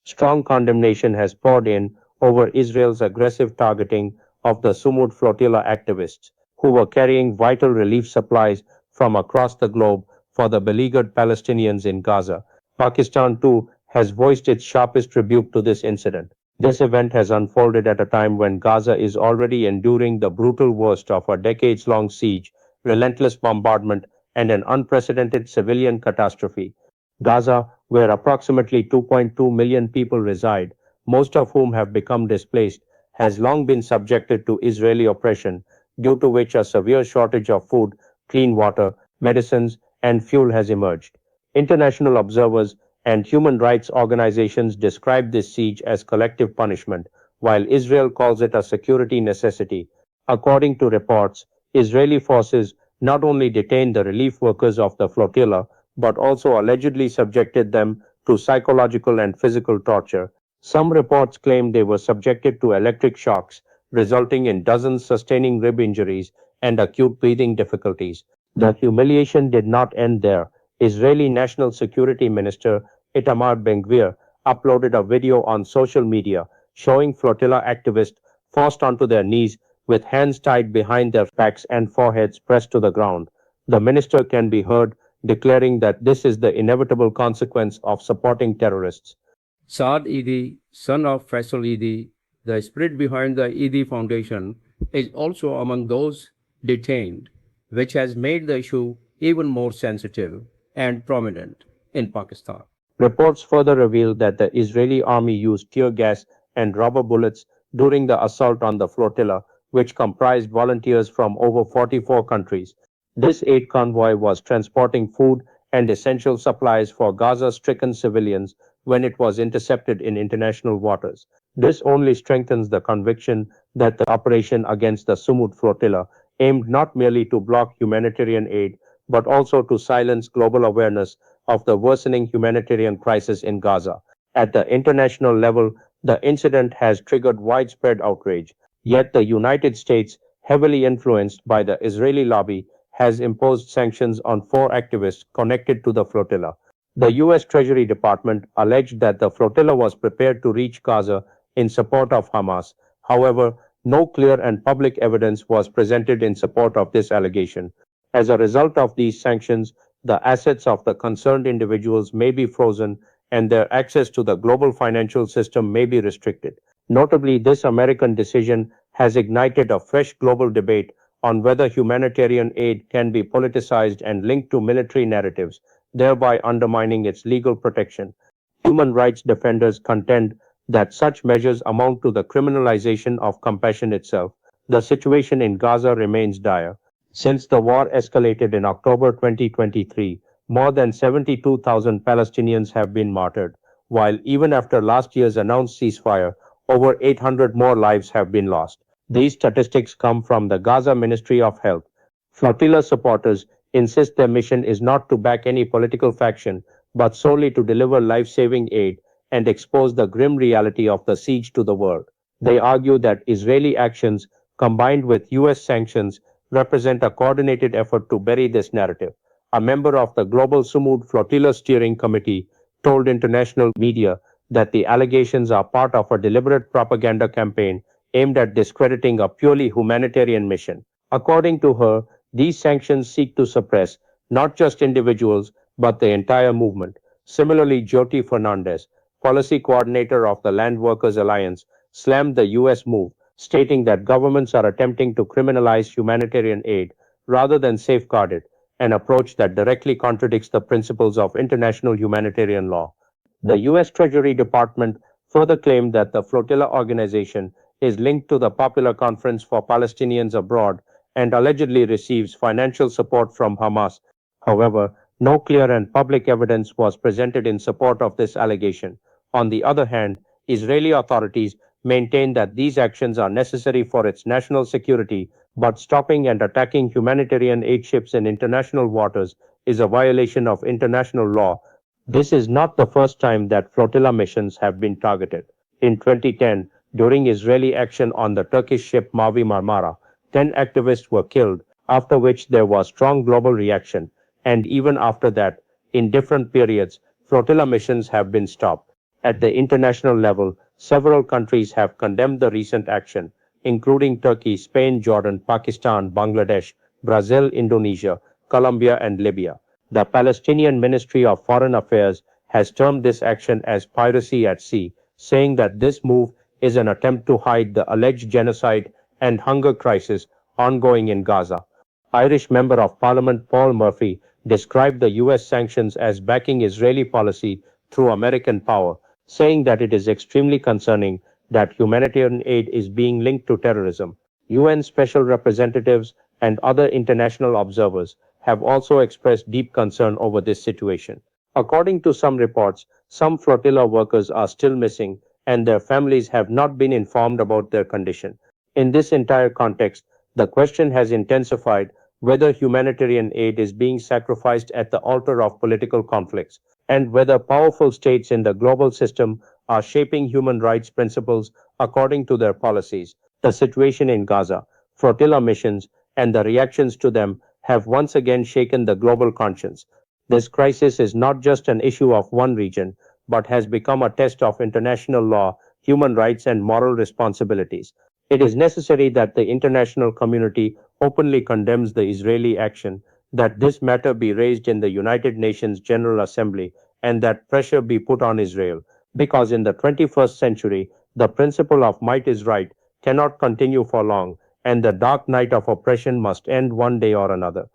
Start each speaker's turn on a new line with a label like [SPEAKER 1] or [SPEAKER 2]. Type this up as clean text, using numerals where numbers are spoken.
[SPEAKER 1] Strong condemnation has poured in over Israel's aggressive targeting of the Sumud Flotilla activists, who were carrying vital relief supplies from across the globe for the beleaguered Palestinians in Gaza. Pakistan, too, has voiced its sharpest rebuke to this incident. This event has unfolded at a time when Gaza is already enduring the brutal worst of a decades long siege, relentless bombardment, and an unprecedented civilian catastrophe. Gaza, where approximately 2.2 million people reside, most of whom have become displaced, has long been subjected to Israeli oppression, due to which a severe shortage of food, clean water, medicines, and fuel has emerged. International observers and human rights organizations describe this siege as collective punishment, while Israel calls it a security necessity. According to reports, Israeli forces not only detained the relief workers of the flotilla, but also allegedly subjected them to psychological and physical torture. Some reports claim they were subjected to electric shocks, resulting in dozens sustaining rib injuries and acute breathing difficulties. The humiliation did not end there. Israeli National Security Minister Itamar Ben-Gvir uploaded a video on social media showing flotilla activists forced onto their knees with hands tied behind their backs and foreheads pressed to the ground. The minister can be heard declaring that this is the inevitable consequence of supporting terrorists.
[SPEAKER 2] Saad Idi, son of Faisal Idi, the spirit behind the Idi Foundation, is also among those detained, which has made the issue even more sensitive and prominent in Pakistan.
[SPEAKER 1] Reports further reveal that the Israeli army used tear gas and rubber bullets during the assault on the flotilla, which comprised volunteers from over 44 countries. This aid convoy was transporting food and essential supplies for Gaza stricken civilians when it was intercepted in international waters. This only strengthens the conviction that the operation against the Sumud flotilla aimed not merely to block humanitarian aid but also to silence global awareness of the worsening humanitarian crisis in Gaza. At the international level, the incident has triggered widespread outrage. Yet the United States, heavily influenced by the Israeli lobby, has imposed sanctions on four activists connected to the flotilla. The U.S. Treasury Department alleged that the flotilla was prepared to reach Gaza in support of Hamas. However, no clear and public evidence was presented in support of this allegation. As a result of these sanctions, the assets of the concerned individuals may be frozen and their access to the global financial system may be restricted. Notably, this American decision has ignited a fresh global debate on whether humanitarian aid can be politicized and linked to military narratives, thereby undermining its legal protection. Human rights defenders contend that such measures amount to the criminalization of compassion itself. The situation in Gaza remains dire. Since the war escalated in October 2023, more than 72,000 Palestinians have been martyred, while even after last year's announced ceasefire, over 800 more lives have been lost. These statistics come from the Gaza Ministry of Health. Flotilla supporters insist their mission is not to back any political faction, but solely to deliver life saving aid and expose the grim reality of the siege to the world. They argue that Israeli actions, combined with US sanctions, represent a coordinated effort to bury this narrative. A member of the Global Sumud Flotilla Steering Committee told international media that the allegations are part of a deliberate propaganda campaign aimed at discrediting a purely humanitarian mission. According to her, these sanctions seek to suppress not just individuals but the entire movement. Similarly, Jyoti Fernandez, policy coordinator of the Land Workers Alliance, slammed the US move, stating that governments are attempting to criminalize humanitarian aid rather than safeguard it, an approach that directly contradicts the principles of international humanitarian law. The U.S. Treasury Department further claimed that the flotilla organization is linked to the Popular Conference for Palestinians Abroad and allegedly receives financial support from Hamas. However, no clear and public evidence was presented in support of this allegation. On the other hand, Israeli authorities maintain that these actions are necessary for its national security, but stopping and attacking humanitarian aid ships in international waters is a violation of international law. This is not the first time that flotilla missions have been targeted. In 2010, during Israeli action on the Turkish ship Mavi Marmara, 10 activists were killed, after which there was strong global reaction, and even after that, in different periods, flotilla missions have been stopped. At the international level, several countries have condemned the recent action, including Turkey, Spain, Jordan, Pakistan, Bangladesh, Brazil, Indonesia, Colombia, and Libya. The Palestinian Ministry of Foreign Affairs has termed this action as piracy at sea, saying that this move is an attempt to hide the alleged genocide and hunger crisis ongoing in Gaza. Irish Member of Parliament Paul Murphy described the US sanctions as backing Israeli policy through American power, saying that it is extremely concerning that humanitarian aid is being linked to terrorism. UN special representatives and other international observers have also expressed deep concern over this situation. According to some reports, some flotilla workers are still missing and their families have not been informed about their condition. In this entire context, the question has intensified whether humanitarian aid is being sacrificed at the altar of political conflicts, and whether powerful states in the global system are shaping human rights principles according to their policies. The situation in Gaza, flotilla missions, and the reactions to them have once again shaken the global conscience. This crisis is not just an issue of one region, but has become a test of international law, human rights, and moral responsibilities. It is necessary that the international community openly condemns the Israeli action, that this matter be raised in the United Nations General Assembly, and that pressure be put on Israel, because in the 21st century, the principle of might is right cannot continue for long, and the dark night of oppression must end one day or another.